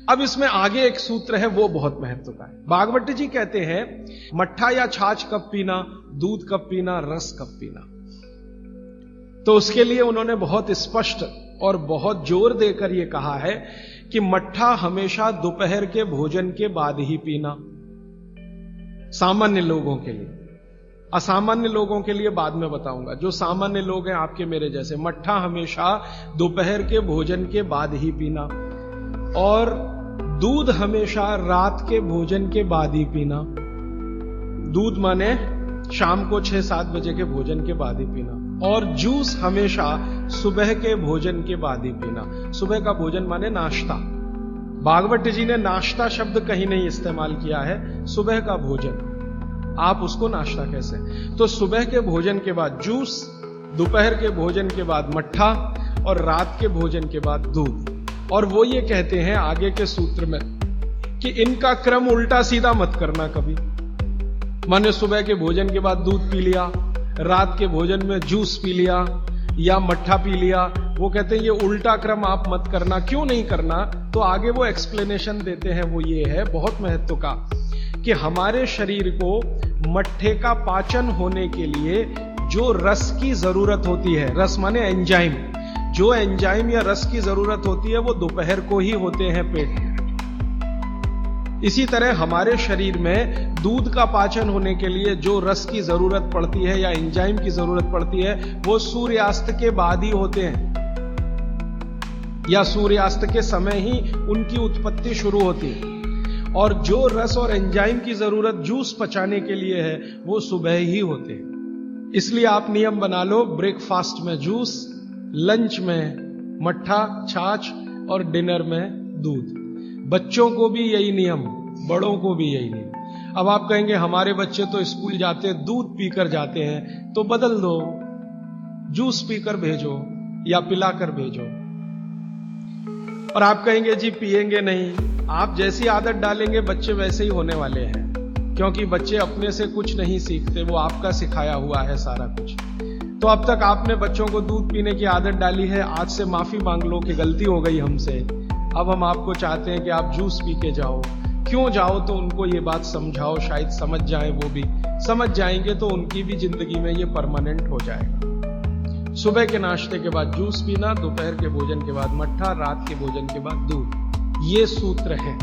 अब इसमें आगे एक सूत्र है, वो बहुत महत्व का है। भागवत जी कहते हैं मट्ठा या छाछ कब पीना, दूध कब पीना, रस कब पीना। तो उसके लिए उन्होंने बहुत स्पष्ट और बहुत जोर देकर यह कहा है कि मट्ठा हमेशा दोपहर के भोजन के बाद ही पीना, सामान्य लोगों के लिए। असामान्य लोगों के लिए बाद में बताऊंगा। जो सामान्य लोग हैं आपके मेरे जैसे, मट्ठा हमेशा दोपहर के भोजन के बाद ही पीना, और दूध हमेशा रात के भोजन के बाद ही पीना। दूध माने शाम को 6-7 बजे के भोजन के बाद ही पीना। और जूस हमेशा सुबह के भोजन के बाद ही पीना। सुबह का भोजन माने नाश्ता। भागवत जी ने नाश्ता शब्द कहीं नहीं इस्तेमाल किया है, सुबह का भोजन, आप उसको नाश्ता कैसे। तो सुबह के भोजन के बाद जूस, दोपहर के भोजन के बाद मट्ठा, और रात के भोजन के बाद दूध। और वो ये कहते हैं आगे के सूत्र में कि इनका क्रम उल्टा सीधा मत करना कभी। माने सुबह के भोजन के बाद दूध पी लिया, रात के भोजन में जूस पी लिया या मट्ठा पी लिया। वो कहते हैं ये उल्टा क्रम आप मत करना। क्यों नहीं करना? तो आगे वो एक्सप्लेनेशन देते हैं, वो ये है बहुत महत्व का, कि हमारे शरीर को मट्ठे का पाचन होने के लिए जो रस की जरूरत होती है, रस माने एंजाइम, जो एंजाइम या रस की जरूरत होती है वो दोपहर को ही होते हैं पेट में। इसी तरह हमारे शरीर में दूध का पाचन होने के लिए जो रस की जरूरत पड़ती है या एंजाइम की जरूरत पड़ती है वो सूर्यास्त के बाद ही होते हैं, या सूर्यास्त के समय ही उनकी उत्पत्ति शुरू होती है। और जो रस और एंजाइम की जरूरत जूस पचाने के लिए है वो सुबह ही होते हैं। इसलिए आप नियम बना लो, ब्रेकफास्ट में जूस, लंच में मट्ठा छाछ, और डिनर में दूध। बच्चों को भी यही नियम, बड़ों को भी यही नियम। अब आप कहेंगे हमारे बच्चे तो स्कूल जाते हैं दूध पीकर जाते हैं, तो बदल दो, जूस पीकर भेजो या पिलाकर भेजो। और आप कहेंगे जी पिएंगे नहीं। आप जैसी आदत डालेंगे बच्चे वैसे ही होने वाले हैं, क्योंकि बच्चे अपने से कुछ नहीं सीखते, वो आपका सिखाया हुआ है सारा कुछ। तो अब तक आपने बच्चों को दूध पीने की आदत डाली है, आज से माफी मांग लो कि गलती हो गई हमसे। अब हम आपको चाहते हैं कि आप जूस पी के जाओ। क्यों जाओ? तो उनको ये बात समझाओ, शायद समझ जाए, वो भी समझ जाएंगे तो उनकी भी जिंदगी में ये परमानेंट हो जाएगा। सुबह के नाश्ते के बाद जूस पीना, दोपहर के भोजन के बाद मट्ठा, रात के भोजन के बाद दूध। ये सूत्र है।